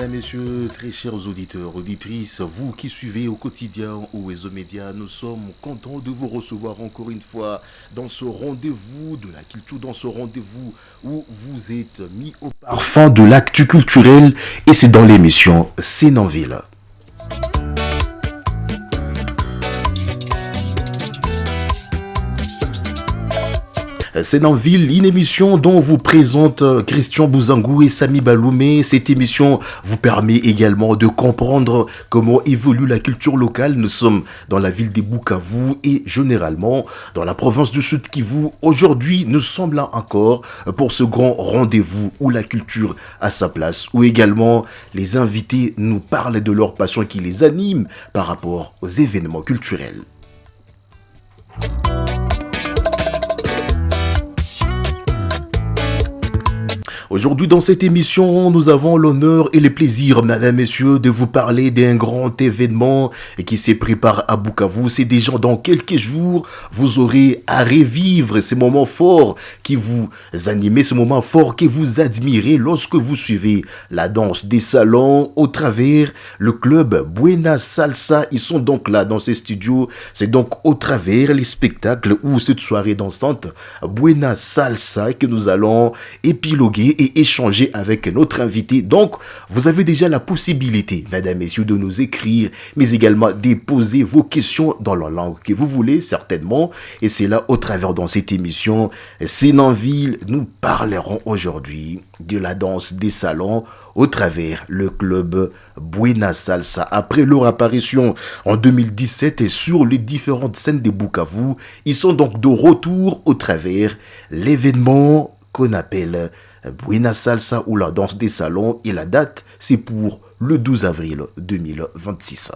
Mesdames, Messieurs, très chers auditeurs, auditrices, vous qui suivez au quotidien ou aux médias, nous sommes contents de vous recevoir encore une fois dans ce rendez-vous de la culture, dans ce rendez-vous où vous êtes mis au parfum de l'actu culturel et c'est dans l'émission Sénanville. Sénanville, une émission dont vous présente Christian Bouzangou et Sami Baloumé. Cette émission vous permet également de comprendre comment évolue la culture locale. Nous sommes dans la ville des Bukavu et généralement dans la province du Sud Kivu. Aujourd'hui, nous sommes là encore pour ce grand rendez-vous où la culture a sa place, où également les invités nous parlent de leur passion qui les anime par rapport aux événements culturels. Aujourd'hui, dans cette émission, nous avons l'honneur et le plaisir, mesdames, messieurs, de vous parler d'un grand événement qui se prépare à Bukavu. C'est déjà dans quelques jours, vous aurez à revivre ces moments forts qui vous animent, ces moments forts que vous admirez lorsque vous suivez la danse des salons au travers le club Buena Salsa. Ils sont donc là dans ces studios. C'est donc au travers les spectacles ou cette soirée dansante Buena Salsa que nous allons épiloguer et échanger avec notre invité. Donc, vous avez déjà la possibilité, mesdames, messieurs, de nous écrire, mais également déposer vos questions dans la langue que vous voulez, certainement. Et c'est là, au travers dans cette émission, Sénanville, nous parlerons aujourd'hui de la danse des salons au travers le club Buena Salsa. Après leur apparition en 2017 et sur les différentes scènes de Bukavu, ils sont donc de retour au travers l'événement qu'on appelle Buena Salsa ou la danse des salons et la date c'est pour le 12 avril 2026.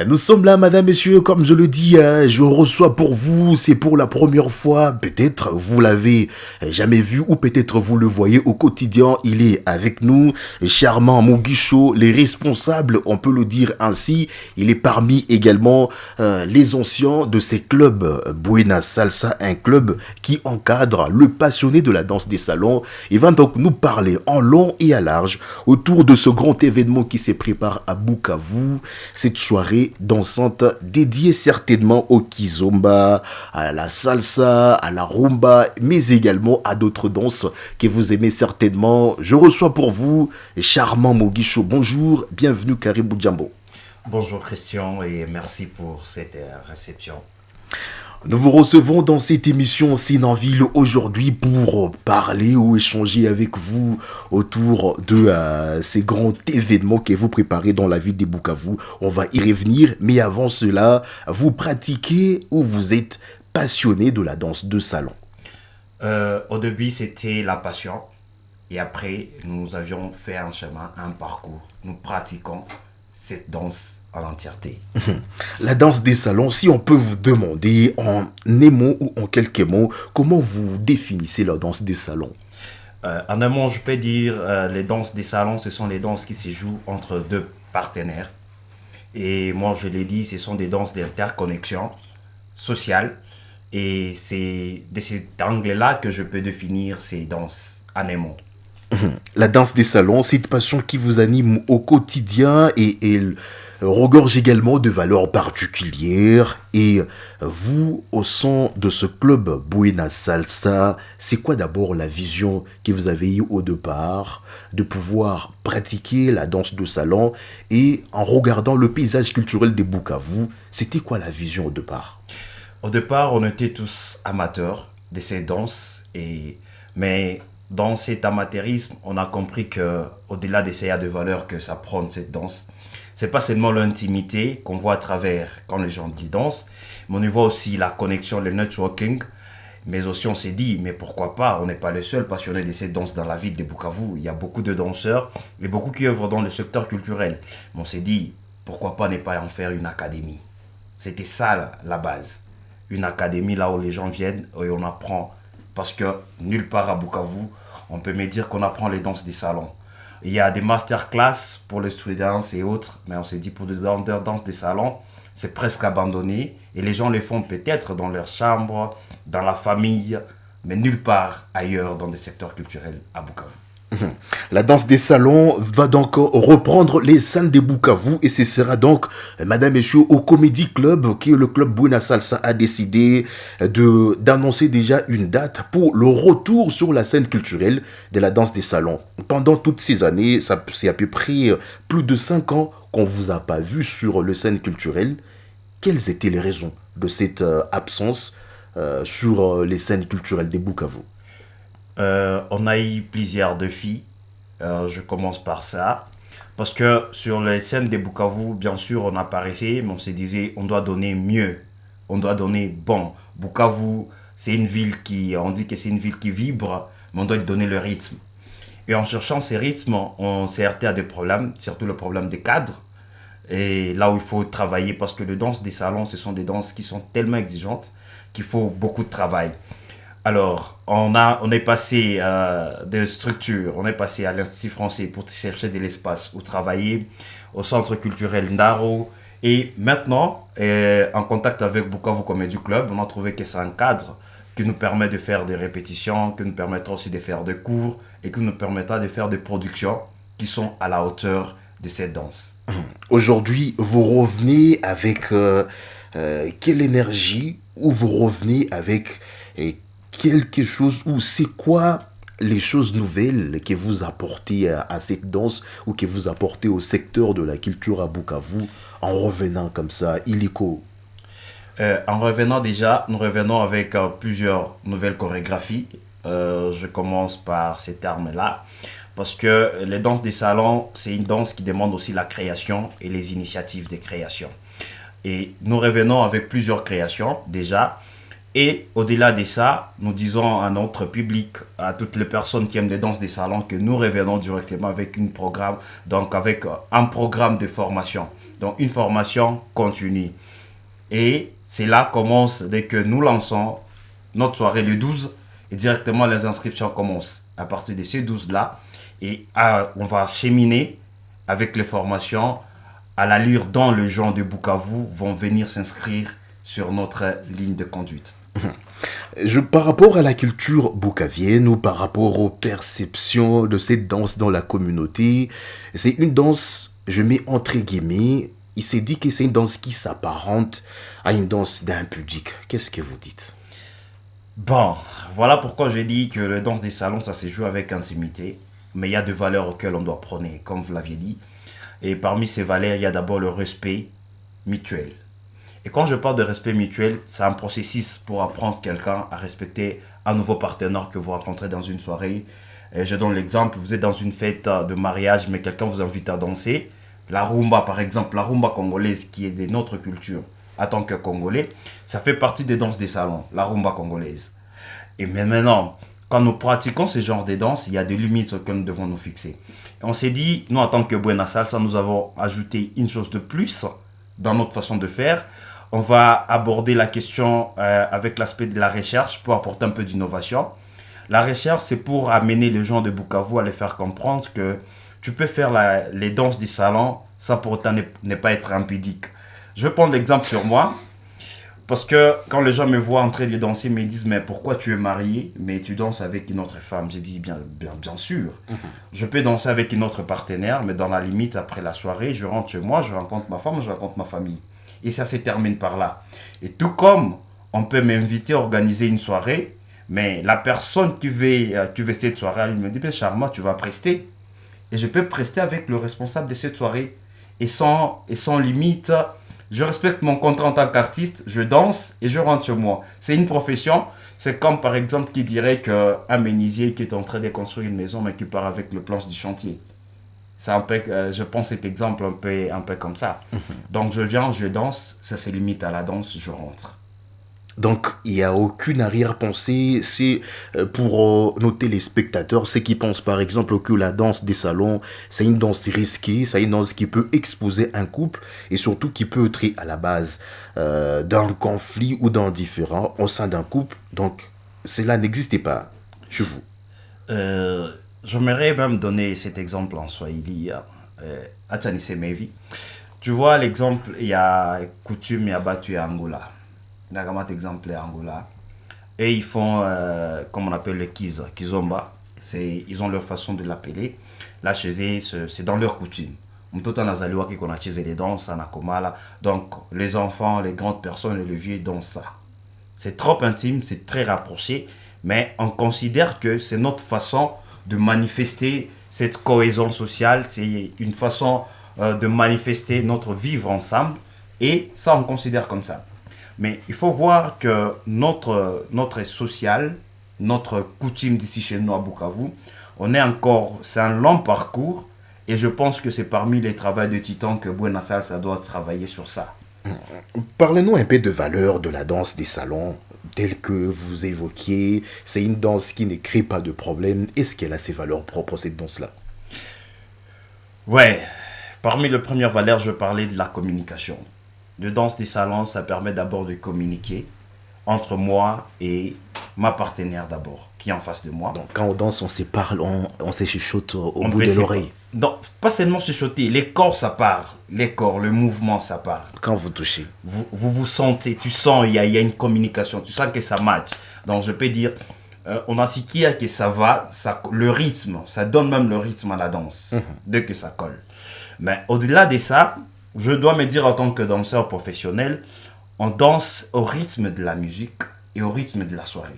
Nous sommes là, madame, messieurs, comme je le dis, je reçois pour vous, c'est pour la première fois, peut-être vous l'avez jamais vu ou peut-être vous le voyez au quotidien, il est avec nous, Charmant Moguicho, les responsables, on peut le dire ainsi, il est parmi également les anciens de ces clubs Buena Salsa, un club qui encadre le passionné de la danse des salons. Il va donc nous parler en long et à large autour de ce grand événement qui se prépare à Bukavu, cette soirée dansante dédiée certainement au kizomba, à la salsa, à la rumba, mais également à d'autres danses que vous aimez certainement. Je reçois pour vous Charmant Moguicho. Bonjour, bienvenue Caribou Jambo. Bonjour Christian et merci pour cette réception. Nous vous recevons dans cette émission Sénanville aujourd'hui pour parler ou échanger avec vous autour de ces grands événements que vous préparez dans la ville de Bukavu. On va y revenir, mais avant cela, vous pratiquez ou vous êtes passionné de la danse de salon? Au début, c'était la passion et après, nous avions fait un chemin, un parcours. Nous pratiquons cette danse en entièreté. La danse des salons, si on peut vous demander en un mot ou en quelques mots, comment vous définissez la danse des salons? En un mot, je peux dire les danses des salons, ce sont les danses qui se jouent entre deux partenaires. Et moi, je l'ai dit, ce sont des danses d'interconnexion sociale. Et c'est de cet angle-là que je peux définir ces danses en un mot. La danse des salons, c'est une passion qui vous anime au quotidien et elle regorge également de valeurs particulières. Et vous, au sein de ce club Buena Salsa, c'est quoi d'abord la vision que vous avez eue au départ de pouvoir pratiquer la danse de salon et en regardant le paysage culturel de Bukavu, c'était quoi la vision au départ? Au départ, on était tous amateurs de ces danses, mais dans cet amateurisme, on a compris que au-delà de ces de valeurs que ça prend cette danse, c'est pas seulement l'intimité qu'on voit à travers quand les gens disent danse, mais on y voit aussi la connexion, le networking. Mais aussi on s'est dit, mais pourquoi pas, on n'est pas le seul passionné de cette danse dans la ville de Bukavu. Il y a beaucoup de danseurs et beaucoup qui œuvrent dans le secteur culturel. Mais on s'est dit, pourquoi pas ne pas en faire une académie. C'était ça la base. Une académie là où les gens viennent et on apprend. Parce que nulle part à Bukavu, on peut me dire qu'on apprend les danses des salons. Il y a des masterclass pour les students et autres, mais on s'est dit pour les danses des salons, c'est presque abandonné et les gens les font peut-être dans leur chambre, dans la famille, mais nulle part ailleurs dans des secteurs culturels à Bukavu. La danse des salons va donc reprendre les scènes de Bukavu et ce sera donc, madame, messieurs, au Comedy Club, qui est le club Buena Salsa, a décidé d'annoncer déjà une date pour le retour sur la scène culturelle de la danse des salons. Pendant toutes ces années, c'est à peu près plus de 5 ans qu'on vous a pas vu sur le scène culturelle. Quelles étaient les raisons de cette absence sur les scènes culturelles de Bukavu? On a eu plusieurs défis. Je commence par ça. Parce que sur les scènes de Bukavu, bien sûr, on apparaissait, mais on se disait, on doit donner mieux. On doit donner bon. Bukavu, c'est une ville on dit que c'est une ville qui vibre, mais on doit lui donner le rythme. Et en cherchant ces rythmes, on s'est heurté à des problèmes, surtout le problème des cadres. Et là où il faut travailler, parce que les danses des salons, ce sont des danses qui sont tellement exigeantes qu'il faut beaucoup de travail. Alors, on est passé de structure, on est passé à l'Institut français pour chercher de l'espace où travailler, au centre culturel Ndaro. Et maintenant, en contact avec Bukavu Comedy Club, on a trouvé que c'est un cadre qui nous permet de faire des répétitions, qui nous permettra aussi de faire des cours et qui nous permettra de faire des productions qui sont à la hauteur de cette danse. Aujourd'hui, vous revenez avec quelle énergie, ou vous revenez avec quelque chose, ou c'est quoi les choses nouvelles que vous apportez à cette danse ou que vous apportez au secteur de la culture à Bukavu en revenant comme ça, illico? En revenant déjà, nous revenons avec plusieurs nouvelles chorégraphies. Je commence par ces termes-là. Parce que les danses des salons, c'est une danse qui demande aussi la création et les initiatives de création. Et nous revenons avec plusieurs créations déjà. Et au-delà de ça, nous disons à notre public, à toutes les personnes qui aiment les danses des salons, que nous revenons directement avec avec un programme de formation. Donc une formation continue. Et c'est là commence, dès que nous lançons notre soirée le 12, et directement les inscriptions commencent. À partir de ces 12-là, et on va cheminer avec les formations à l'allure dont les gens de Bukavu vont venir s'inscrire sur notre ligne de conduite. Par rapport à la culture boucavienne ou par rapport aux perceptions de cette danse dans la communauté, c'est une danse, je mets entre guillemets, il s'est dit que c'est une danse qui s'apparente à une danse d'impudique. Qu'est-ce que vous dites? Bon, voilà pourquoi je dis que le danse des salons, ça se joue avec intimité. Mais il y a des valeurs auxquelles on doit prôner, comme vous l'aviez dit. Et parmi ces valeurs, il y a d'abord le respect mutuel. Et quand je parle de respect mutuel, c'est un processus pour apprendre quelqu'un à respecter un nouveau partenaire que vous rencontrez dans une soirée. Et je donne l'exemple, vous êtes dans une fête de mariage, mais quelqu'un vous invite à danser. La rumba, par exemple, la rumba congolaise qui est de notre culture en tant que Congolais, ça fait partie des danses des salons, la rumba congolaise. Et mais maintenant, quand nous pratiquons ce genre de danse, il y a des limites auxquelles nous devons nous fixer. Et on s'est dit, nous en tant que Buena Salsa, nous avons ajouté une chose de plus dans notre façon de faire. On va aborder la question avec l'aspect de la recherche pour apporter un peu d'innovation. La recherche, c'est pour amener les gens de Bukavu à les faire comprendre que tu peux faire les danses du salon sans pour autant ne pas être impudique. Je vais prendre l'exemple sur moi. Parce que quand les gens me voient en train de danser, ils me disent, mais pourquoi tu es marié, mais tu danses avec une autre femme? J'ai dit, bien sûr. Je peux danser avec une autre partenaire, mais dans la limite, après la soirée, je rentre chez moi, je rencontre ma femme, je rencontre ma famille. Et ça se termine par là. Et tout comme on peut m'inviter à organiser une soirée, mais la personne qui veut cette soirée, elle me dit, ben Charma, tu vas prester. Et je peux prester avec le responsable de cette soirée. Et sans limite. Je respecte mon contrat en tant qu'artiste, je danse et je rentre chez moi. C'est une profession. C'est comme par exemple qui dirait qu'un menuisier qui est en train de construire une maison mais qui part avec le planche du chantier. C'est un peu, je pense cet exemple un peu comme ça. Donc je viens, je danse, ça se limite à la danse, je rentre. Donc, il n'y a aucune arrière-pensée. C'est pour nos téléspectateurs, ceux qui pensent par exemple que la danse des salons, c'est une danse risquée, c'est une danse qui peut exposer un couple et surtout qui peut être à la base d'un conflit ou d'un différend au sein d'un couple. Donc, cela n'existait pas chez vous. J'aimerais même donner cet exemple en Swahili. Acha niseme hivi. Tu vois, l'exemple, il y a Coutume, il y a Batu et Angola. Il y a vraiment exemple à Angola. Et ils font, comme on appelle le Kizomba. Ils ont leur façon de l'appeler. Là, chez eux, c'est dans leur coutume. Mtoto anazaliwa qui connaît les danses, anakomala. Donc, les enfants, les grandes personnes, les vieux dansent ça. C'est trop intime, c'est très rapproché. Mais on considère que c'est notre façon de manifester cette cohésion sociale. C'est une façon de manifester notre vivre ensemble. Et ça, on considère comme ça. Mais il faut voir que notre social, notre coutume d'ici chez nous à Bukavu, c'est un long parcours et je pense que c'est parmi les travaux de titan que Buena Salsa doit travailler sur ça. Parlez-nous un peu de valeur de la danse des salons, telle que vous évoquiez. C'est une danse qui ne crée pas de problème. Est-ce qu'elle a ses valeurs propres, cette danse-là? Ouais, parmi les premières valeurs, je parlais de la communication. Le danse des salons, ça permet d'abord de communiquer entre moi et ma partenaire d'abord, qui est en face de moi. Donc quand on danse, on se parle, on se chuchote au On bout peut de essayer- l'oreille. Non, pas seulement chuchoter, les corps ça part, les corps, le mouvement ça part. Quand vous touchez. Vous sentez, tu sens, il y a une communication, tu sens que ça match. Donc je peux dire, on a siki que ça va, le rythme, ça donne même le rythme à la danse, dès que ça colle. Mais au-delà de ça, je dois me dire en tant que danseur professionnel, on danse au rythme de la musique et au rythme de la soirée.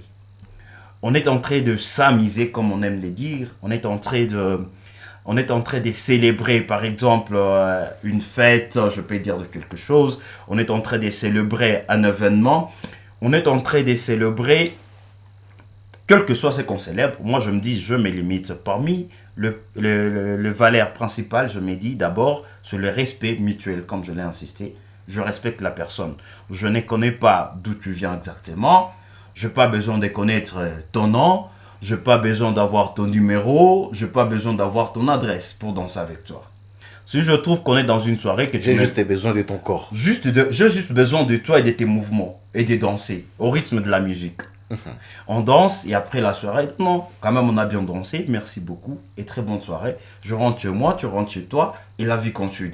On est en train de s'amuser, comme on aime le dire. On est en train de célébrer, par exemple, une fête, je peux dire de quelque chose. On est en train de célébrer un événement. On est en train de célébrer, quel que soit ce qu'on célèbre. Moi, je me dis, je me limite. Parmi le valeur principal, je me dis d'abord, c'est le respect mutuel, comme je l'ai insisté. Je respecte la personne. Je ne connais pas d'où tu viens exactement. Je n'ai pas besoin de connaître ton nom. Je n'ai pas besoin d'avoir ton numéro. Je n'ai pas besoin d'avoir ton adresse pour danser avec toi. Si je trouve qu'on est dans une soirée que tu J'ai juste besoin de ton corps. j'ai juste besoin de toi et de tes mouvements et de danser au rythme de la musique. On danse et après la soirée, non, quand même on a bien dansé, merci beaucoup et très bonne soirée. Je rentre chez moi, tu rentres chez toi et la vie continue.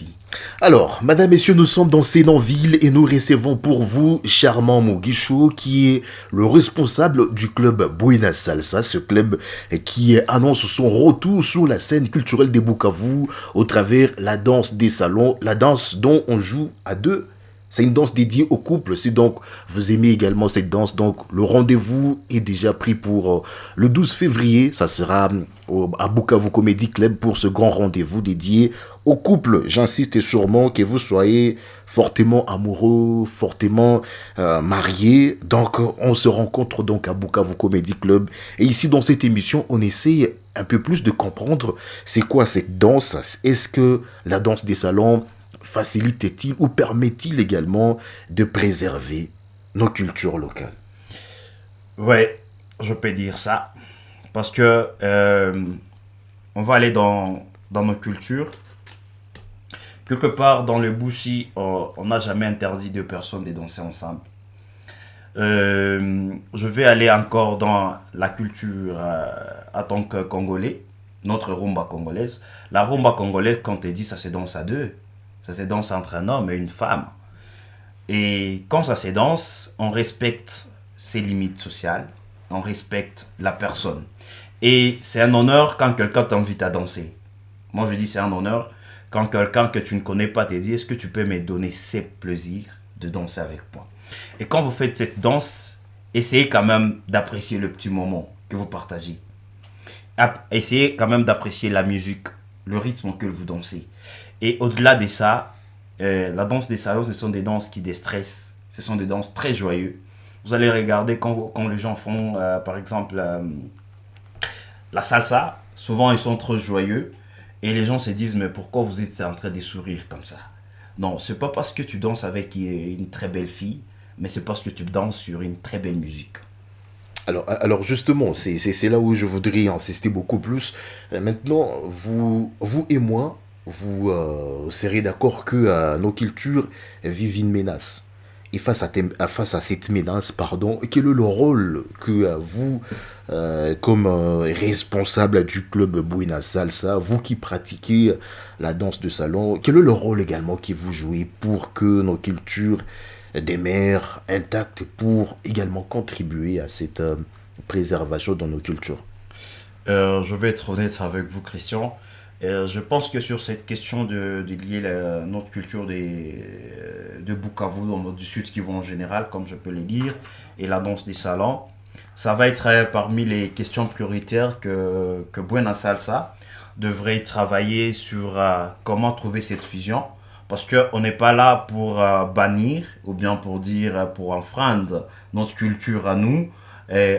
Alors, madame, messieurs, nous sommes dans Sénanville et nous recevons pour vous Charmant Mugisho, qui est le responsable du club Buena Salsa, ce club qui annonce son retour sur la scène culturelle de Bukavu au travers la danse des salons, la danse dont on joue à deux. C'est une danse dédiée au couple. Si donc vous aimez également cette danse, donc le rendez-vous est déjà pris pour le 12 février. Ça sera à Bukavu Comedy Club pour ce grand rendez-vous dédié au couple. J'insiste sûrement que vous soyez fortement amoureux, fortement mariés. Donc on se rencontre donc à Bukavu Comedy Club. Et ici dans cette émission, on essaie un peu plus de comprendre c'est quoi cette danse. Est-ce que la danse des salons facilite-t-il ou permet-il également de préserver nos cultures locales? Ouais, je peux dire ça. Parce que on va aller dans nos cultures. Quelque part dans le Bouchi, on n'a jamais interdit deux personnes de danser ensemble. Je vais aller encore dans la culture en tant que Congolais, notre rumba congolaise. La rumba congolaise, quand on te dit ça se danse à deux, ça se danse entre un homme et une femme. Et quand ça se danse, on respecte ses limites sociales, on respecte la personne. Et c'est un honneur quand quelqu'un t'invite à danser. Moi je dis c'est un honneur quand quelqu'un que tu ne connais pas te dit est-ce que tu peux me donner ce plaisir de danser avec moi. Et quand vous faites cette danse, essayez quand même d'apprécier le petit moment que vous partagez. Essayez quand même d'apprécier la musique, le rythme que vous dansez. Et au-delà de ça, la danse des salons, ce sont des danses qui déstressent. Ce sont des danses très joyeuses. Vous allez regarder quand les gens font, par exemple, la salsa. Souvent, ils sont trop joyeux. Et les gens se disent, mais pourquoi vous êtes en train de sourire comme ça? Non, c'est pas parce que tu danses avec une très belle fille, mais c'est parce que tu danses sur une très belle musique. Alors justement, c'est là où je voudrais insister beaucoup plus. Maintenant, vous et moi, vous serez d'accord que nos cultures vivent une menace. Et face à cette menace, pardon, quel est le rôle que vous, comme responsable du club Buena Salsa, vous qui pratiquez la danse de salon, quel est le rôle également que vous jouez pour que nos cultures demeurent intactes, pour également contribuer à cette préservation dans nos cultures? Je vais être honnête avec vous, Christian. Je pense que sur cette question de lier notre culture de Bukavu, du Sud Kivu en général, comme je peux le dire, et la danse des salons, ça va être parmi les questions prioritaires que Buena Salsa devrait travailler sur comment trouver cette fusion. Parce qu'on n'est pas là pour bannir ou bien pour dire, pour enfreindre notre culture à nous.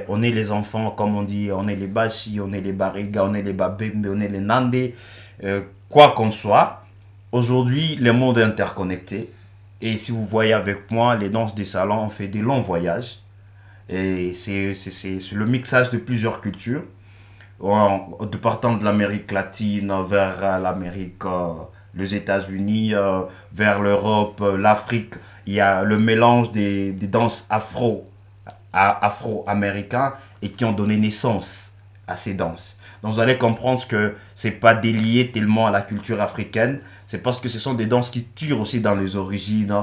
On est les enfants, comme on dit, on est les Bashi, on est les Bariga, on est les Babembe, on est les Nande. Quoi qu'on soit, aujourd'hui, le monde est interconnecté. Et si vous voyez avec moi, les danses des salons, on fait des longs voyages. Et c'est le mixage de plusieurs cultures. De partant de l'Amérique latine vers l'Amérique, les États-Unis, vers l'Europe, l'Afrique. Il y a le mélange des danses afro-américains et qui ont donné naissance à ces danses. Donc vous allez comprendre que c'est pas délié tellement à la culture africaine, c'est parce que ce sont des danses qui tirent aussi dans les origines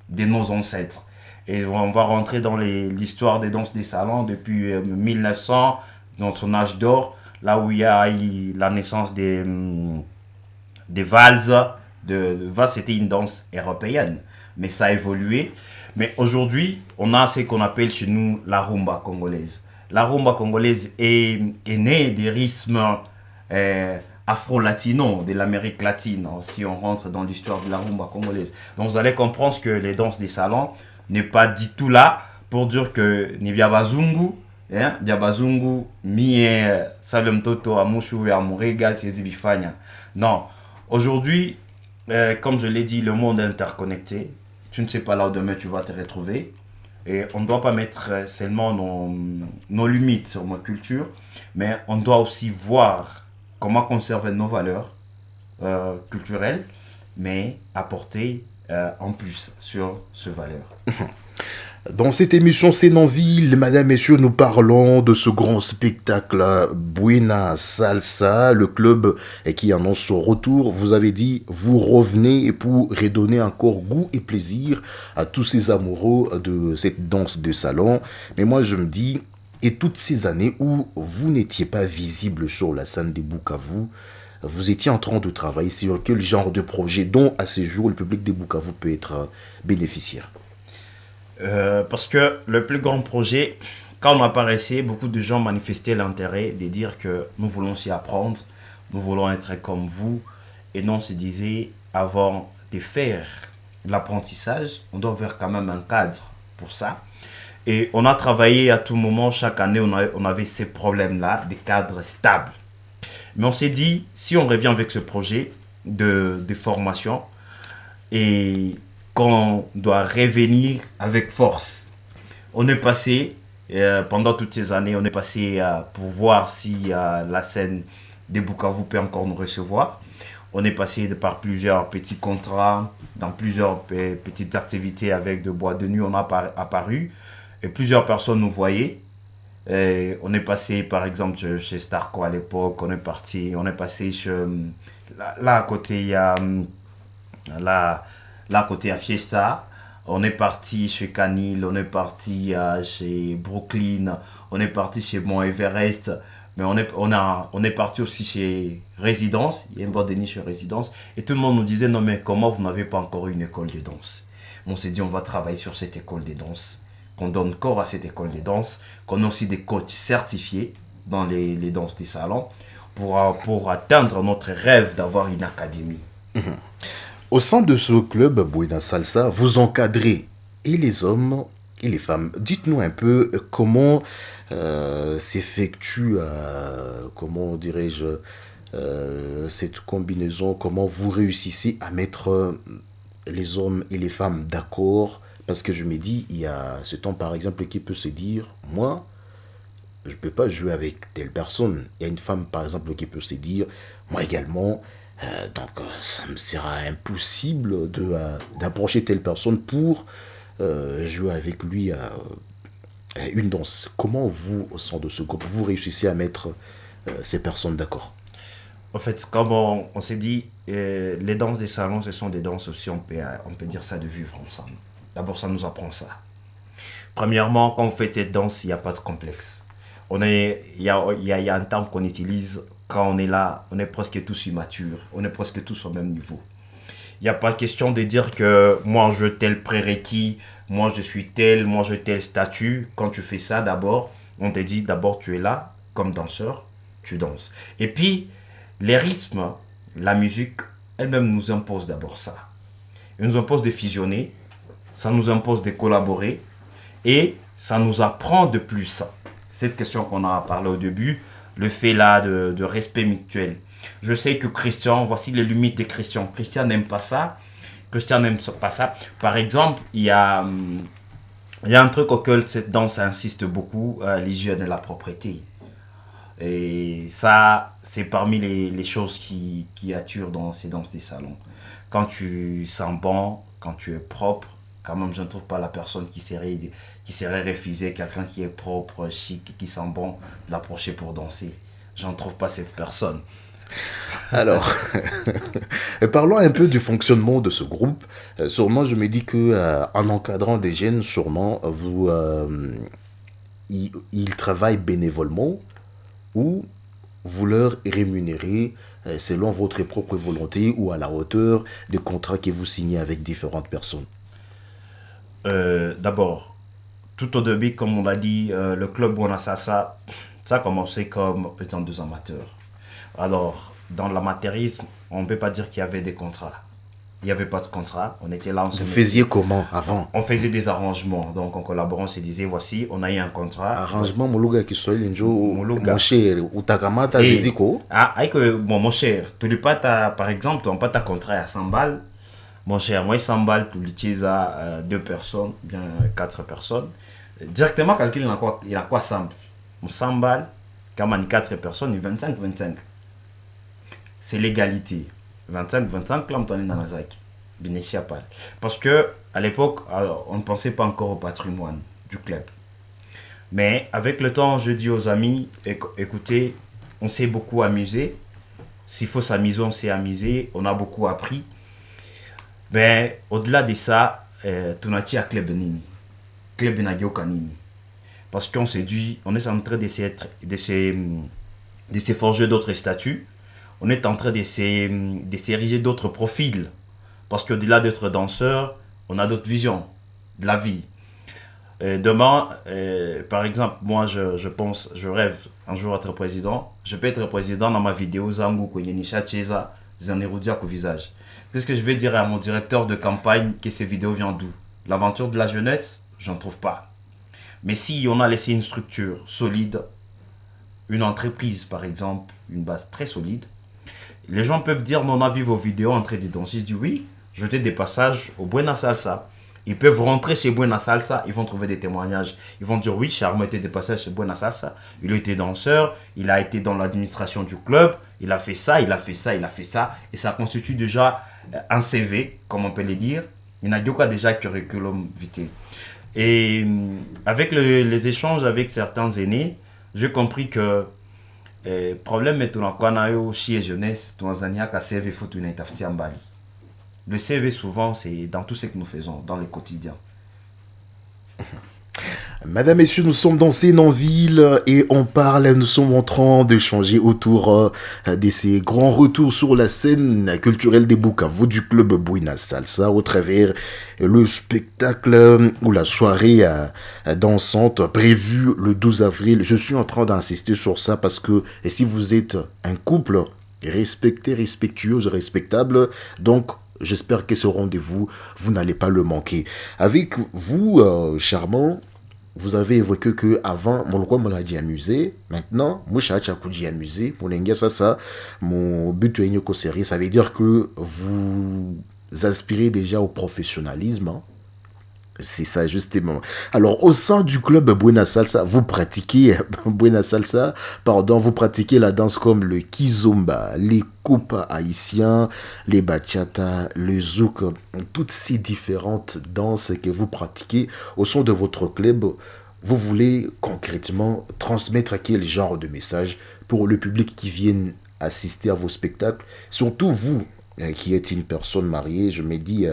de nos ancêtres. Et on va rentrer dans l'histoire des danses des salons depuis 1900, dans son âge d'or, là où il y a eu la naissance des valses. Valse, c'était une danse européenne, mais ça a évolué. Mais aujourd'hui, on a ce qu'on appelle chez nous la rumba congolaise. La rumba congolaise est née des rythmes afro-latinos de l'Amérique latine, si on rentre dans l'histoire de la rumba congolaise. Donc vous allez comprendre que les danses des salons n'est pas du tout là pour dire que ni Biabazungu, Biabazungu, Mie, Salem Toto, Amushu, Amurega, Bifanya. Non. Aujourd'hui, comme je l'ai dit, le monde est interconnecté. Tu ne sais pas là où demain tu vas te retrouver. Et on ne doit pas mettre seulement nos limites sur notre culture, mais on doit aussi voir comment conserver nos valeurs culturelles, mais apporter en plus sur ces valeurs. Dans cette émission C'est en ville, mesdames, messieurs, nous parlons de ce grand spectacle Buena Salsa, le club qui annonce son retour. Vous avez dit, vous revenez pour redonner encore goût et plaisir à tous ces amoureux de cette danse de salon. Mais moi, je me dis, et toutes ces années où vous n'étiez pas visible sur la scène de Bukavu, vous étiez en train de travailler sur quel genre de projet dont à ce jour le public de Bukavu peut être bénéficiaire? Parce que le plus grand projet, quand on apparaissait, beaucoup de gens manifestaient l'intérêt de dire que nous voulons s'y apprendre, nous voulons être comme vous, et non se disait, avant de faire l'apprentissage, on doit avoir quand même un cadre pour ça. Et on a travaillé à tout moment, chaque année, on avait ces problèmes-là, des cadres stables. Mais on s'est dit, si on revient avec ce projet de formation, et qu'on doit revenir avec force. On est passé, pendant toutes ces années, on est passé pour voir si la scène de Bukavu peut encore nous recevoir. On est passé par plusieurs petits contrats, dans plusieurs petites activités avec de boîtes de nuit, on a apparu. Et plusieurs personnes nous voyaient. Et on est passé par exemple chez Starco à l'époque, on est passé chez, là à côté, il y a là, côté à Fiesta, on est parti chez Canil, on est parti chez Brooklyn, on est parti chez Mont Everest, mais on est parti aussi chez Résidence, il y a une boîte de nuit chez Résidence, et tout le monde nous disait, non mais comment vous n'avez pas encore une école de danse? On s'est dit, on va travailler sur cette école de danse, qu'on donne corps à cette école de danse, qu'on a aussi des coachs certifiés dans les danses des salons, pour atteindre notre rêve d'avoir une académie. Au sein de ce club Buena Salsa, vous encadrez et les hommes et les femmes. Dites-nous un peu comment s'effectue, comment dirais-je, cette combinaison, comment vous réussissez à mettre les hommes et les femmes d'accord. Parce que je me dis, il y a ce temps par exemple qui peut se dire, moi, je ne peux pas jouer avec telle personne. Il y a une femme par exemple qui peut se dire, moi également, donc ça me sera impossible d'approcher telle personne pour jouer avec lui à une danse. Comment vous, au sein de ce groupe, vous réussissez à mettre ces personnes d'accord? En fait, comme on s'est dit, les danses des salons, ce sont des danses aussi, on peut dire ça, de vivre ensemble. D'abord, ça nous apprend ça. Premièrement, quand on fait cette danse, il n'y a pas de complexe. Il y a un terme qu'on utilise quand on est là, on est presque tous immatures, on est presque tous au même niveau. Il n'y a pas question de dire que moi je tel prérequis, moi je suis tel, moi je tel statut. Quand tu fais ça d'abord, on te dit d'abord tu es là comme danseur, tu danses. Et puis les rythmes, la musique, elle-même nous impose d'abord ça. Elle nous impose de fusionner, ça nous impose de collaborer et ça nous apprend de plus. Cette question qu'on a parlé au début, le fait là de respect mutuel. Je sais que Christian, voici les limites de Christian. Christian n'aime pas ça. Christian n'aime pas ça. Par exemple, il y a un truc auquel cette danse insiste beaucoup, l'hygiène et la propreté. Et ça, c'est parmi les choses qui attirent dans ces danses des salons. Quand tu sens bon, quand tu es propre, quand même, je ne trouve pas la personne qui serait refusée, quelqu'un qui est propre, chic, qui sent bon, de l'approcher pour danser. Je ne trouve pas cette personne. Alors, parlons un peu du fonctionnement de ce groupe. Sûrement, je me dis que en encadrant des jeunes, sûrement, ils travaillent bénévolement ou vous leur rémunérez selon votre propre volonté ou à la hauteur des contrats que vous signez avec différentes personnes. D'abord, tout au début, comme on l'a dit, le club Bonasasa, ça a commencé comme étant deux amateurs. Alors, dans l'amateurisme, on ne peut pas dire qu'il y avait des contrats. Il n'y avait pas de contrat. On était là, on se Vous mettait- faisiez comment avant? On faisait des arrangements. Donc, en collaborant, on se disait, voici, on a eu un contrat. Arrangement muluga Kiswahili njo Muluga. moshere utakamata Et, zeziko. avec, bon, mon cher, tu lui pas par exemple, tu n'as pas ta contrat à 100 balles. Mon cher, moi, 100 balles, tu l'utilises à deux personnes, bien quatre personnes. Directement, calcul, il a quoi 100? 100 balles, quand on a 4 personnes, il 25-25. C'est l'égalité. 25-25, là, on est dans la ZAC. Bénéficiapal. Parce que à l'époque, alors, on ne pensait pas encore au patrimoine du club. Mais avec le temps, je dis aux amis, écoutez, on s'est beaucoup amusé. S'il faut s'amuser, on s'est amusé. On a beaucoup appris. Mais au-delà de ça, tunati à club nini. Club Nagioka nini. Parce qu'on s'est dit, on est en train de se forger d'autres statuts. On est en train de s'ériger d'autres profils. Parce qu'au-delà d'être danseur, on a d'autres visions de la vie. Demain, par exemple, moi je pense, je rêve un jour être président. Je peux être président dans ma vidéo Zangu Koyenisha Cheza Zanerudia au visage. Qu'est-ce que je vais dire à mon directeur de campagne que ces vidéos viennent d'où? L'aventure de la jeunesse, j'en trouve pas. Mais si on a laissé une structure solide, une entreprise par exemple, une base très solide, les gens peuvent dire, mais on a vu vos vidéos en train de danser. Je dis oui, jeter des passages au Buena Salsa. Ils peuvent rentrer chez Buena Salsa, ils vont trouver des témoignages. Ils vont dire oui, Charmant était des passages chez Buena Salsa. Il a été danseur, il a été dans l'administration du club, il a fait ça, il a fait ça, il a fait ça. Et ça constitue déjà un CV, comme on peut le dire. Il n'a déjà curriculum vitae. Et avec les échanges avec certains aînés, j'ai compris que problème est que chez jeunesse, Tanzania ka CV faut une tafti mbali. Le CV souvent c'est dans tout ce que nous faisons dans le quotidien. Madame, messieurs, nous sommes dans Sénanville et on parle, nous sommes en train d'échanger autour de ces grands retours sur la scène culturelle des Bukavu du club Buena Salsa au travers le spectacle ou la soirée dansante prévue le 12 avril. Je suis en train d'insister sur ça parce que si vous êtes un couple respecté, respectueux, respectable, donc j'espère que ce rendez-vous, vous n'allez pas le manquer. Avec vous, Charmant, vous avez évoqué que avant mon l'a dit amusé, maintenant moi dit amusé pour ça mon but est série, ça veut dire que vous aspirez déjà au professionnalisme, hein? C'est ça, justement. Alors, au sein du club Buena Salsa, vous pratiquez, Buena Salsa, pardon, vous pratiquez la danse comme le kizomba, les coupa haïtiens, les bachata, le zouk, toutes ces différentes danses que vous pratiquez au sein de votre club. Vous voulez concrètement transmettre quel genre de message pour le public qui vient assister à vos spectacles, surtout vous, qui êtes une personne mariée, je me dis,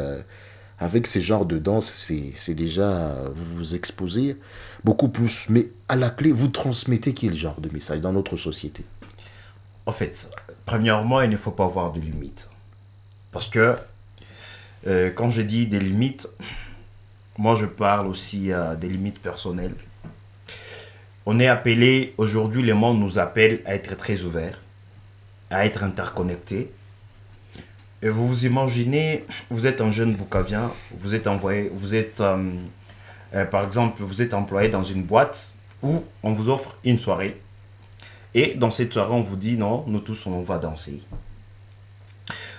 avec ce genre de danse, c'est déjà, vous vous exposez beaucoup plus. Mais à la clé, vous transmettez quel genre de message dans notre société? En fait, premièrement, il ne faut pas avoir de limites. Parce que quand je dis des limites, moi je parle aussi des limites personnelles. On est appelé, aujourd'hui le monde nous appelle à être très ouvert, à être interconnecté. Et vous vous imaginez, vous êtes un jeune Boukavien, vous êtes envoyé, vous êtes, par exemple, vous êtes employé dans une boîte où on vous offre une soirée. Et dans cette soirée, on vous dit non, nous tous on va danser.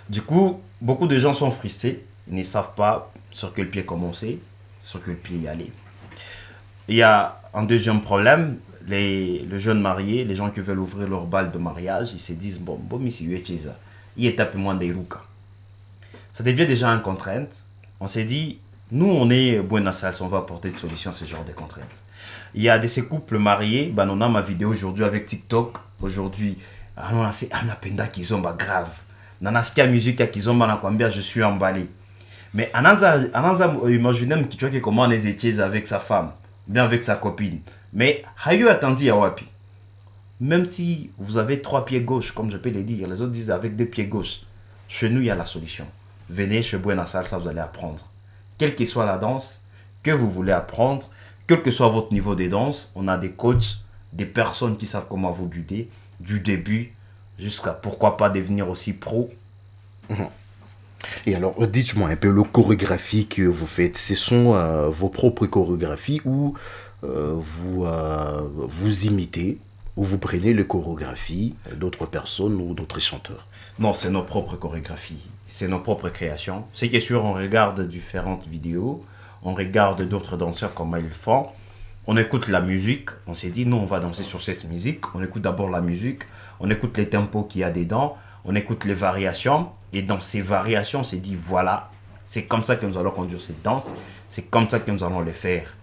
Du coup, beaucoup de gens sont frustrés, ils ne savent pas sur quel pied commencer, sur quel pied y aller. Il y a un deuxième problème, les jeunes mariés, les gens qui veulent ouvrir leur bal de mariage, ils se disent bon, ici, il est tapé moins des roues. Ça devient déjà une contrainte. On s'est dit, nous on est Buenos Aires, on va apporter une solution à ce genre de contraintes. Il y a de ces couples mariés, ben on a ma vidéo aujourd'hui avec TikTok, aujourd'hui, on a c'est Anapenda qui zomba grave. Nanaskia musique qui zomba na kwambia je suis emballé. Mais anaza imaginem qui tu vois comment les étiez avec sa femme, bien avec sa copine. Mais hayo attendu à wapi. Même si vous avez 3 pieds gauche, comme je peux le dire, les autres disent avec 2 pieds gauche. Chez nous, il y a la solution. Venez chez Buena Salsa, vous allez apprendre. Quelle que soit la danse que vous voulez apprendre, quel que soit votre niveau de danse, on a des coachs, des personnes qui savent comment vous guider, du début jusqu'à pourquoi pas devenir aussi pro. Et alors, dites-moi un peu, le chorégraphie que vous faites, ce sont vos propres chorégraphies ou vous imitez ou vous prenez les chorégraphies d'autres personnes ou d'autres chanteurs? Non, c'est nos propres chorégraphies, c'est nos propres créations. C'est qui est sûr, on regarde différentes vidéos, on regarde d'autres danseurs comment ils font, on écoute la musique, on s'est dit, nous on va danser sur cette musique, on écoute d'abord la musique, on écoute les tempos qu'il y a dedans, on écoute les variations, et dans ces variations, on s'est dit, voilà, c'est comme ça que nous allons conduire cette danse, c'est comme ça que nous allons le faire.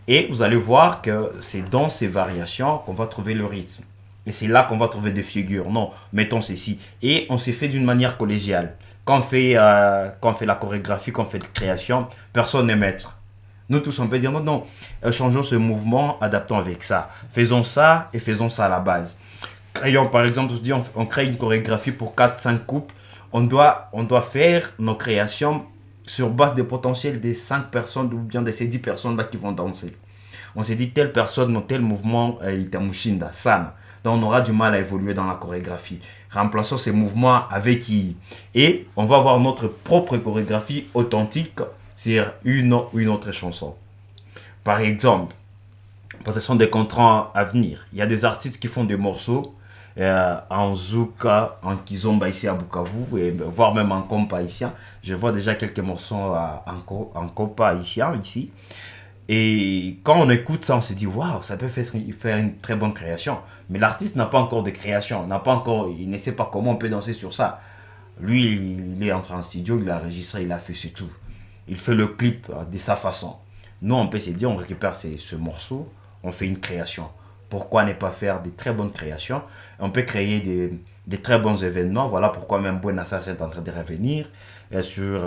Et vous allez voir que c'est dans ces variations qu'on va trouver le rythme. Et c'est là qu'on va trouver des figures. Non, mettons ceci. Et on s'est fait d'une manière collégiale. Quand on fait la chorégraphie, quand on fait la création, personne n'est maître. Nous tous, on peut dire non, non, changeons ce mouvement, adaptons avec ça. Faisons ça et faisons ça à la base. Créons, par exemple, on crée une chorégraphie pour 4-5 couples. On doit faire nos créations sur base des potentiels des 5 personnes ou bien de ces 10 personnes-là qui vont danser. On s'est dit, telle personne dans tel mouvement, itamushinda, sana. Donc on aura du mal à évoluer dans la chorégraphie. Remplaçons ces mouvements avec I. Et on va avoir notre propre chorégraphie authentique sur une autre chanson. Par exemple, parce que ce sont des contrats à venir. Il y a des artistes qui font des morceaux en Zouka, en Kizomba ici à Bukavu, et voire même en compa haïtien. Je vois déjà quelques morceaux en compa haïtien ici. Et quand on écoute ça, on se dit waouh, ça peut faire une très bonne création. Mais l'artiste n'a pas encore de création, il ne sait pas comment on peut danser sur ça. Lui, il est entré en studio, il a enregistré, il a fait c'est tout. Il fait le clip de sa façon. Nous, on peut se dire, on récupère ce morceau, on fait une création. Pourquoi ne pas faire de très bonnes créations? On peut créer des très bons événements. Voilà pourquoi même Buenos Aires est en train de revenir sur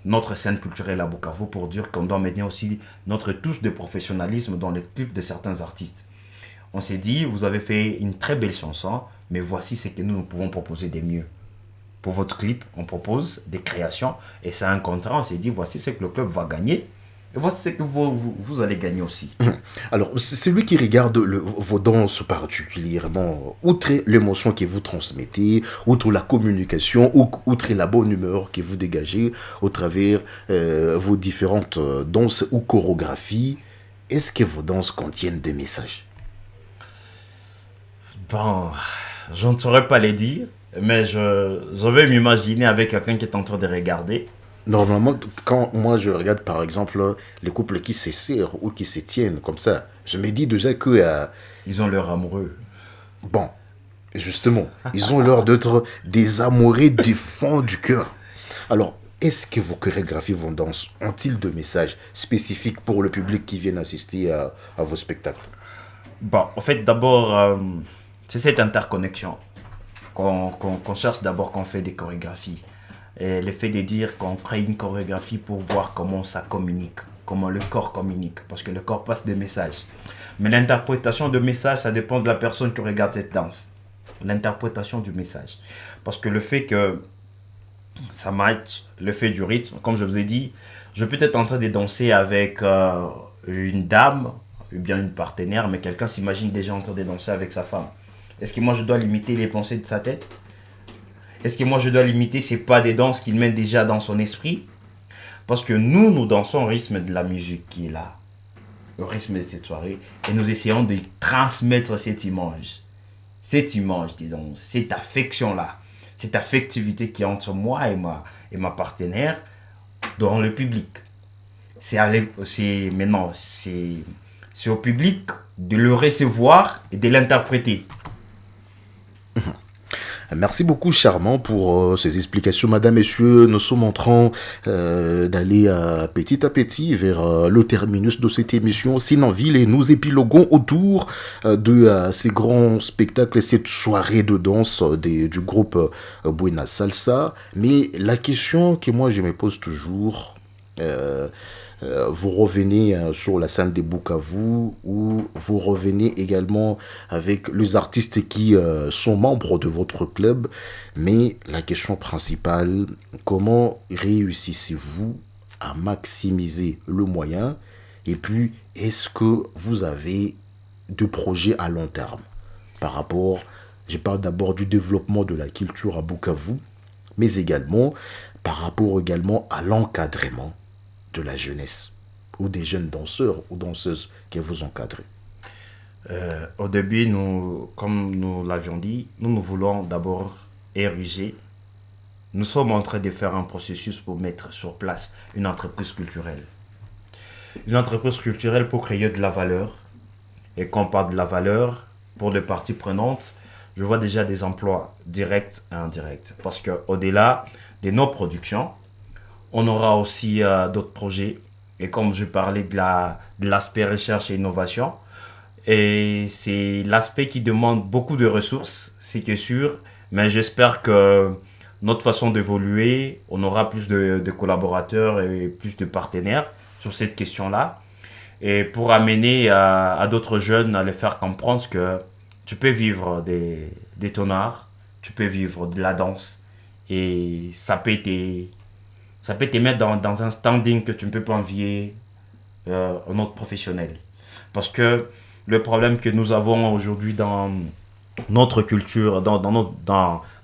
notre scène culturelle à Bukavu pour dire qu'on doit mener aussi notre touche de professionnalisme dans les clips de certains artistes. On s'est dit, vous avez fait une très belle chanson, mais voici ce que nous pouvons proposer de mieux. Pour votre clip, on propose des créations et c'est un contrat. On s'est dit, voici ce que le club va gagner. Et voici ce que vous allez gagner aussi. Alors, c'est celui qui regarde vos danses particulièrement, outre l'émotion que vous transmettez, outre la communication, outre la bonne humeur que vous dégagez au travers vos différentes danses ou chorégraphies, est-ce que vos danses contiennent des messages? Bon, je ne saurais pas les dire, mais je vais m'imaginer avec quelqu'un qui est en train de regarder. Normalement, quand moi je regarde par exemple les couples qui se serrent ou qui se tiennent comme ça, je me dis déjà que, Ils ont leur amoureux. bon, justement, ils ont l'air d'être des amoureux du fond du cœur. Alors, est-ce que vos chorégraphies, vos danses, ont-ils de messages spécifiques pour le public qui vient assister à vos spectacles? Bon, en fait, d'abord, c'est cette interconnexion qu'on cherche d'abord quand on fait des chorégraphies. Et le fait de dire qu'on crée une chorégraphie pour voir comment ça communique, comment le corps communique, parce que le corps passe des messages. Mais l'interprétation de message, ça dépend de la personne qui regarde cette danse. L'interprétation du message. Parce que le fait que ça match, le fait du rythme, comme je vous ai dit, je peux être en train de danser avec une dame, ou bien une partenaire, mais quelqu'un s'imagine déjà en train de danser avec sa femme. Est-ce que moi je dois limiter les pensées de sa tête? Est-ce que moi je dois limiter ces pas des danses qu'il met déjà dans son esprit? Parce que nous dansons au rythme de la musique qui est là, au rythme de cette soirée, et nous essayons de transmettre cette image, disons, cette affection-là, cette affectivité qui est entre moi et ma partenaire dans le public. Maintenant, c'est au public de le recevoir et de l'interpréter. Merci beaucoup, Charmant, pour ces explications. Madame, Messieurs, nous sommes en train d'aller petit à petit vers le terminus de cette émission Sinanville et nous épiloguons autour de ces grands spectacles et cette soirée de danse du groupe Buena Salsa. Mais la question que moi je me pose toujours, euh, vous revenez sur la scène des Bukavu ou vous revenez également avec les artistes qui sont membres de votre club. Mais la question principale, comment réussissez-vous à maximiser le moyen? Et puis, est-ce que vous avez de projets à long terme par rapport, je parle d'abord du développement de la culture à Bukavu, mais également par rapport également à l'encadrement de la jeunesse ou des jeunes danseurs ou danseuses que vous encadrez? Au début, comme nous l'avions dit, nous voulons d'abord ériger. Nous sommes en train de faire un processus pour mettre sur place une entreprise culturelle. Une entreprise culturelle pour créer de la valeur. Et quand on parle de la valeur, pour les parties prenantes, je vois déjà des emplois directs et indirects. Parce qu'au-delà de nos productions, on aura aussi d'autres projets. Et comme je parlais de l'aspect recherche et innovation, et c'est l'aspect qui demande beaucoup de ressources, c'est que sûr, mais j'espère que notre façon d'évoluer, on aura plus de collaborateurs et plus de partenaires sur cette question-là. Et pour amener à d'autres jeunes à les faire comprendre que tu peux vivre des ton art, tu peux vivre de la danse, et ça peut te mettre dans un standing que tu ne peux pas envier un autre professionnel. Parce que le problème que nous avons aujourd'hui dans notre culture, dans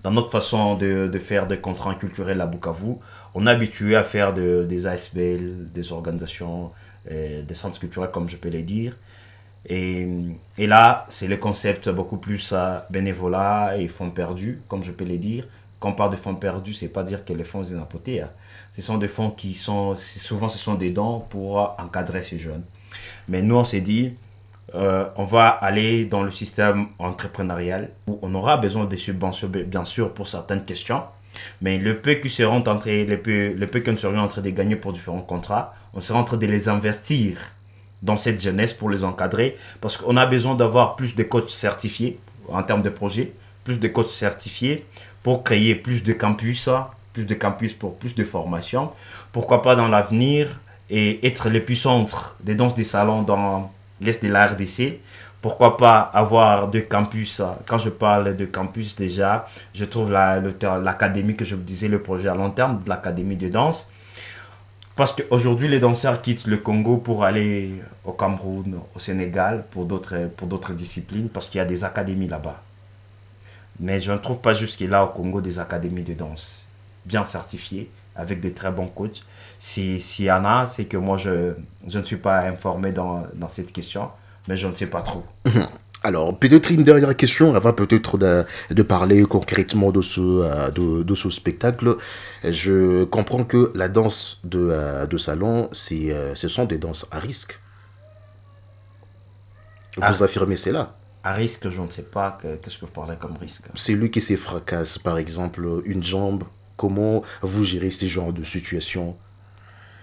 notre façon de faire des contrats culturels à Bukavu, on est habitué à faire des ASBL, des organisations, des centres culturels, comme je peux les dire. Et, et là, c'est le concept beaucoup plus bénévolat et fonds perdus, comme je peux les dire. Quand on parle de fonds perdus, c'est pas dire que les fonds sont empotés. Hein. Ce sont des fonds qui sont, souvent ce sont des dons pour encadrer ces jeunes. Mais nous, on s'est dit, on va aller dans le système entrepreneurial où on aura besoin de subventions, bien sûr, pour certaines questions. Mais le peu qui seront le peu que nous serions en train de gagner pour différents contrats, on sera en train de les investir dans cette jeunesse pour les encadrer. Parce qu'on a besoin d'avoir plus de coachs certifiés en termes de projet, plus de coachs certifiés pour créer plus de campus pour plus de formation. Pourquoi pas dans l'avenir et être les puissances des danses des salons dans l'est de la RDC. Pourquoi pas avoir deux campus? Quand je parle de campus déjà, je trouve l'académie que je vous disais, le projet à long terme de l'académie de danse. Parce qu'aujourd'hui, les danseurs quittent le Congo pour aller au Cameroun, au Sénégal, pour d'autres disciplines, parce qu'il y a des académies là-bas. Mais je ne trouve pas jusque-là au Congo des académies de danse bien certifiées, avec de très bons coachs. S'il y en a, c'est que moi, je ne suis pas informé dans cette question, mais je ne sais pas trop. Alors, peut-être une dernière question avant peut-être de parler concrètement de ce spectacle. Je comprends que la danse de salon, ce sont des danses à risque. Vous À, affirmez cela. à risque, je ne sais pas qu'est-ce que vous parlez comme risque. C'est lui qui se fracasse, par exemple, une jambe. Comment vous gérez ce genre de situation?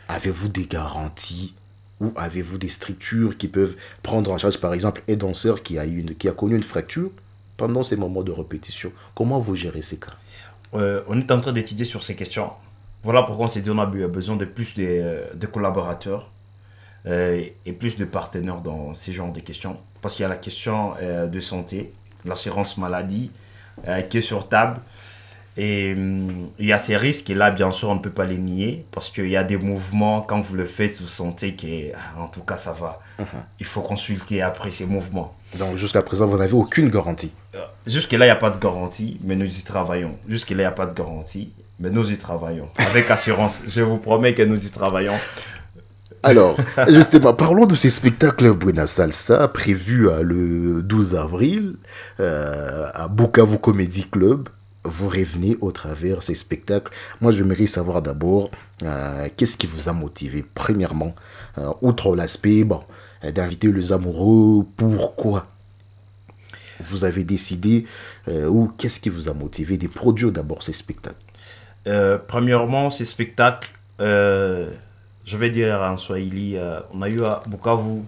Avez-vous des garanties ou avez-vous des structures qui peuvent prendre en charge, par exemple, un danseur qui a connu une fracture pendant ces moments de répétition? Comment vous gérez ces cas? On est en train d'étudier sur ces questions. Voilà pourquoi on s'est dit on a besoin de plus de collaborateurs et plus de partenaires dans ces genres de questions. Parce qu'il y a la question de santé, l'assurance maladie qui est sur table. Et il y a ces risques, et là, bien sûr, on ne peut pas les nier, parce qu'il y a des mouvements, quand vous le faites, vous sentez qu'en tout cas, ça va. Il faut consulter après ces mouvements. Donc jusqu'à présent, vous n'avez aucune garantie. Jusque-là, il n'y a pas de garantie, mais nous y travaillons. Jusque-là, il n'y a pas de garantie, mais nous y travaillons. Avec assurance, je vous promets que nous y travaillons. Alors, justement, parlons de ces spectacles Buena Salsa prévus le 12 avril à Bukavu Comedy Club. Vous revenez au travers ces spectacles. Moi, j'aimerais savoir d'abord qu'est-ce qui vous a motivé, premièrement, outre l'aspect d'inviter les amoureux, pourquoi vous avez décidé ou qu'est-ce qui vous a motivé de produire d'abord ces spectacles? Premièrement, ces spectacles, je vais dire en Swahili, on a eu à Bukavu,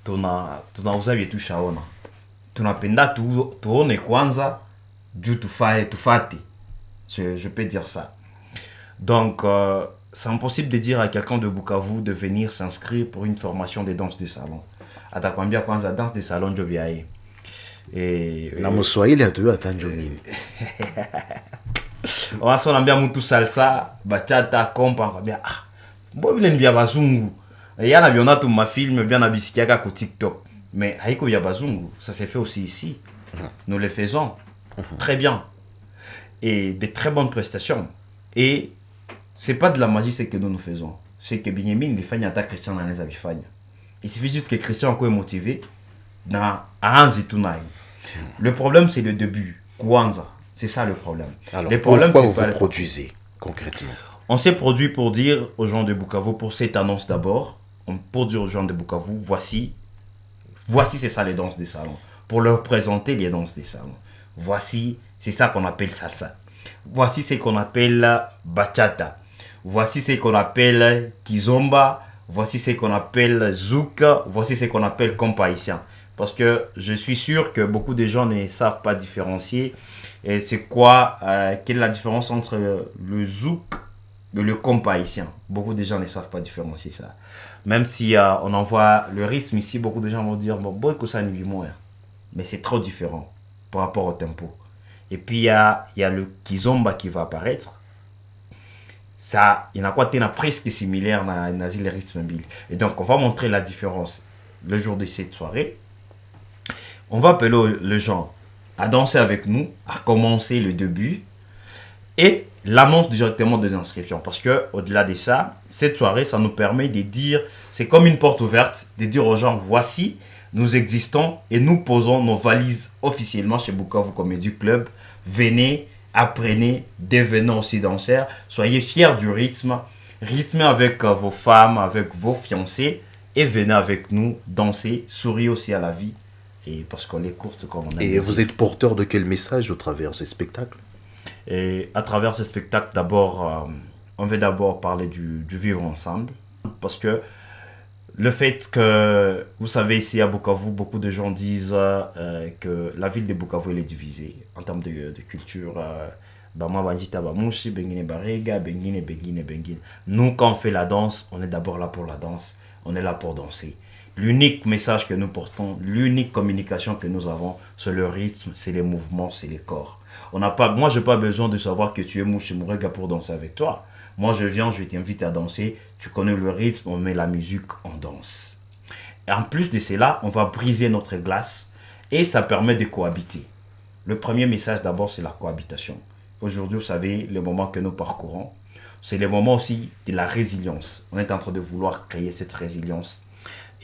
tunauza vyetu shaona. Tunapenda tuone kwanza juu tufate. Je peux dire ça. Donc, c'est impossible de dire à quelqu'un de Bukavu de venir s'inscrire pour une formation de danse de salon. Atakwambia kwanza danse de salon ndio vyaye. Na Mswahili atuyo atanjo nini? Wanasonambia mtu salsa, bachata, kompa, kwambia mbo vile ni vya bazungu. Yana biona tu mafilm bien nabisikiaka ku TikTok. Mais haiko vya bazungu, ça s'est fait aussi ici. Nous le faisons très bien. Et de très bonnes prestations. Et c'est pas de la magie ce que nous faisons. C'est que Benjamin Bifanya ata Christian na neza bifanya. Il suffit juste que Christian soit motivé na aanze tunai. Le problème c'est le début. Kwanza. C'est ça le problème. Alors, le problème, pourquoi c'est vous produisez concrètement? On s'est produit pour dire aux gens de Bukavu, pour cette annonce d'abord, pour dire aux gens de Bukavu, voici c'est ça les danses des salons. Pour leur présenter les danses des salons. Voici, c'est ça qu'on appelle salsa. Voici ce qu'on appelle bachata. Voici ce qu'on appelle kizomba. Voici ce qu'on appelle zouk. Voici ce qu'on appelle compa haïtien. Parce que je suis sûr que beaucoup de gens ne savent pas différencier. Et c'est quoi, quelle est la différence entre le zouk et le compa haïtien? Beaucoup de gens ne savent pas différencier ça. Même si on envoie le rythme ici, beaucoup de gens vont dire bon, que ça n'est moins. Mais c'est trop différent par rapport au tempo. Et puis il y a le kizomba qui va apparaître. Ça, il y en a quoi, presque similaire dans le rythme mobile. Et donc on va montrer la différence le jour de cette soirée. On va appeler les gens à danser avec nous, à commencer le début et l'annonce directement des inscriptions. Parce que au-delà de ça, cette soirée, ça nous permet de dire, c'est comme une porte ouverte, de dire aux gens, voici, nous existons et nous posons nos valises officiellement chez Bukavu Comedy Club. Venez, apprenez, devenez aussi danseurs, soyez fiers du rythme, rythmez avec vos femmes, avec vos fiancés et venez avec nous danser, souriez aussi à la vie. Et parce qu'on est courte comme on a. Et vous êtes porteur de quel message au travers ces spectacles? Et à travers ce spectacle, d'abord, on veut d'abord parler du vivre ensemble. Parce que le fait que, vous savez, ici à Bukavu, beaucoup de gens disent que la ville de Bukavu elle est divisée en termes de culture. Nous, quand on fait la danse, on est d'abord là pour la danse. On est là pour danser. L'unique message que nous portons, l'unique communication que nous avons, c'est le rythme, c'est les mouvements, c'est les corps. Moi, je n'ai pas besoin de savoir que tu es Mouche Mourega pour danser avec toi. Moi, je viens, je t'invite à danser. Tu connais le rythme, on met la musique, on danse. Et en plus de cela, on va briser notre glace et ça permet de cohabiter. Le premier message d'abord, c'est la cohabitation. Aujourd'hui, vous savez, le moment que nous parcourons, c'est le moment aussi de la résilience. On est en train de vouloir créer cette résilience.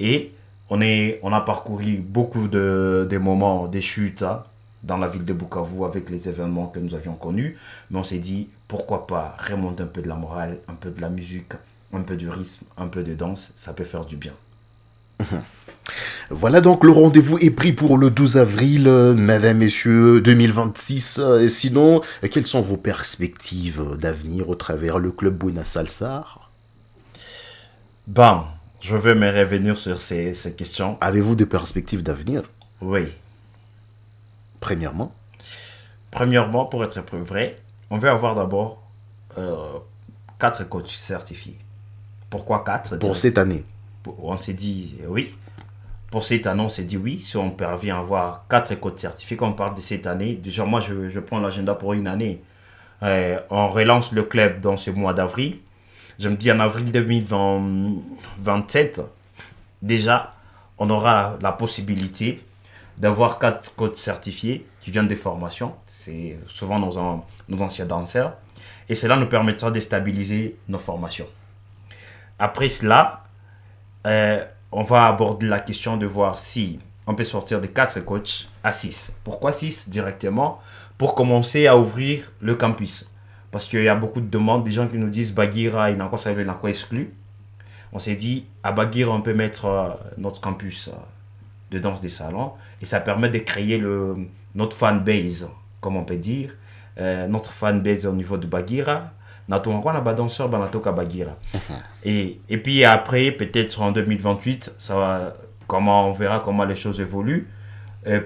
Et On a parcouru beaucoup de moments, des chutes hein, dans la ville de Bukavu avec les événements que nous avions connus. Mais on s'est dit, pourquoi pas remonter un peu de la morale, un peu de la musique, un peu du rythme, un peu de danse, ça peut faire du bien. Voilà donc le rendez-vous est pris pour le 12 avril, mesdames, messieurs, 2026. Et sinon, quelles sont vos perspectives d'avenir au travers le club Buena Salsa? Bon, je vais me revenir sur ces questions. Avez-vous des perspectives d'avenir? Oui. Premièrement. Premièrement, pour être vrai, on veut avoir d'abord 4 coachs certifiés. Pourquoi 4? Pour cette année. On s'est dit oui. Pour cette année, on s'est dit oui. Si on parvient à avoir 4 coachs certifiés, quand on parle de cette année, déjà moi je prends l'agenda pour une année. On relance le club dans ce mois d'avril. Je me dis en avril 2027, déjà, on aura la possibilité d'avoir 4 coachs certifiés qui viennent de formation. C'est souvent nos anciens danseurs. Et cela nous permettra de stabiliser nos formations. Après cela, on va aborder la question de voir si on peut sortir de 4 coachs à 6. Pourquoi 6 directement? Pour commencer à ouvrir le campus. Parce qu'il y a beaucoup de demandes, des gens qui nous disent Bagira, il n'a quoi exclu. On s'est dit, à Bagira, on peut mettre notre campus de danse des salons. Et ça permet de créer notre fanbase, comme on peut dire. Notre fanbase au niveau de Bagira. Et puis après, peut-être en 2028, on verra comment les choses évoluent.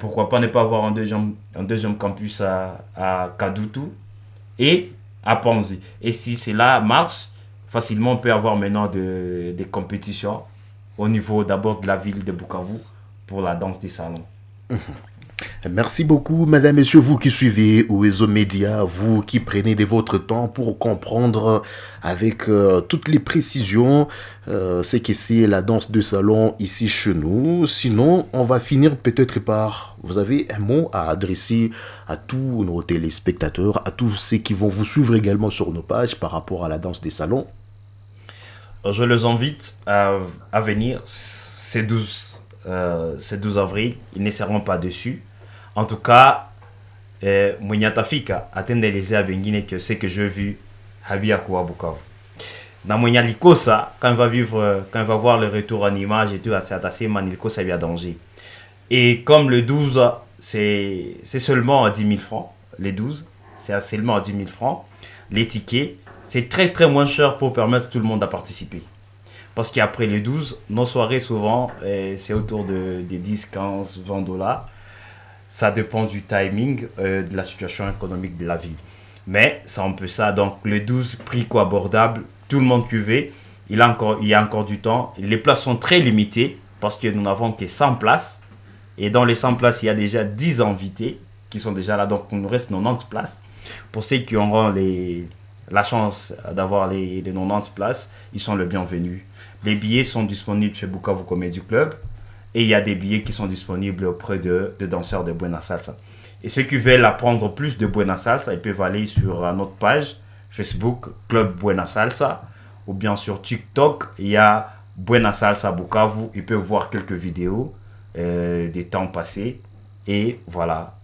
Pourquoi pas ne pas avoir un deuxième campus à Kadutu et à Panzi. Et si cela marche, facilement on peut avoir maintenant des compétitions au niveau d'abord de la ville de Bukavu pour la danse des salons. Merci beaucoup, mesdames, messieurs, vous qui suivez Oezo Média, vous qui prenez de votre temps pour comprendre avec toutes les précisions ce que c'est la danse de salon ici chez nous. Sinon, on va finir peut-être par... Vous avez un mot à adresser à tous nos téléspectateurs, à tous ceux qui vont vous suivre également sur nos pages par rapport à la danse des salons. Je les invite à venir ces 12 avril. Ils ne seront pas dessus. En tout cas, Mounyatafika, atteindre les Abengine, que c'est que je vis Habia Kouabukav. Dans Mounyaliko,ça, quand il va voir le retour en image et tout, c'est assez Maniliko, ça vient danger. Et comme le 12, c'est seulement à 10 000 francs, les 12, c'est seulement à 10 000 francs, les tickets, c'est très très moins cher pour permettre tout le monde à participer. Parce qu'après les 12, nos soirées souvent, c'est autour des 10, 15, 20 dollars. Ça dépend du timing, de la situation économique de la ville. Mais c'est un peu ça. Donc le 12, prix abordable, tout le monde cuvée. Il y a encore du temps. Les places sont très limitées parce que nous n'avons que 100 places. Et dans les 100 places, il y a déjà 10 invités qui sont déjà là. Donc il nous reste 90 places. Pour ceux qui auront la chance d'avoir les 90 places, ils sont les bienvenus. Les billets sont disponibles chez Bukavu Comedy Club. Et il y a des billets qui sont disponibles auprès de danseurs de Buena Salsa. Et ceux qui veulent apprendre plus de Buena Salsa, ils peuvent aller sur notre page Facebook, Club Buena Salsa. Ou bien sur TikTok, il y a Buena Salsa Bukavu. Ils peuvent voir quelques vidéos des temps passés. Et voilà.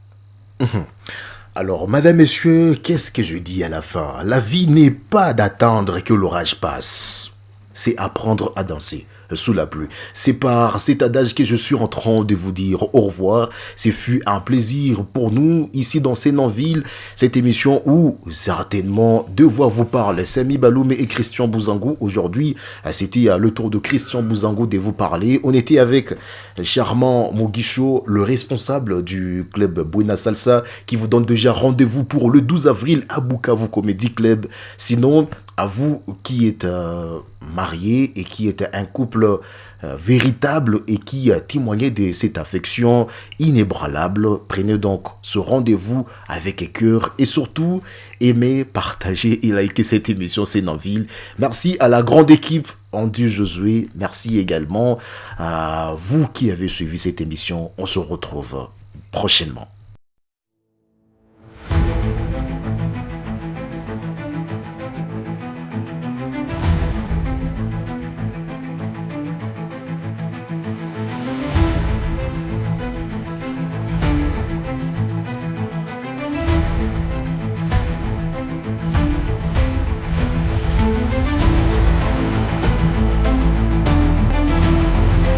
Alors, madame, messieurs, qu'est-ce que je dis à la fin? La vie n'est pas d'attendre que l'orage passe. C'est apprendre à danser sous la pluie. C'est par cet adage que je suis en train de vous dire au revoir. Ce fut un plaisir pour nous ici dans Sénanville, cette émission où certainement deux voix vous parlent, Sami Baloum et Christian Bouzangou. Aujourd'hui, c'était le tour de Christian Bouzangou de vous parler. On était avec Charmant Moguicho, le responsable du club Buena Salsa, qui vous donne déjà rendez-vous pour le 12 avril à Bukavu Comedy Club. Sinon, à vous qui êtes marié et qui êtes un couple véritable et qui témoignez de cette affection inébranlable, prenez donc ce rendez-vous avec cœur et surtout aimez, partagez et likez cette émission Sénanville. Merci à la grande équipe Andy Josué, merci également à vous qui avez suivi cette émission. On se retrouve prochainement.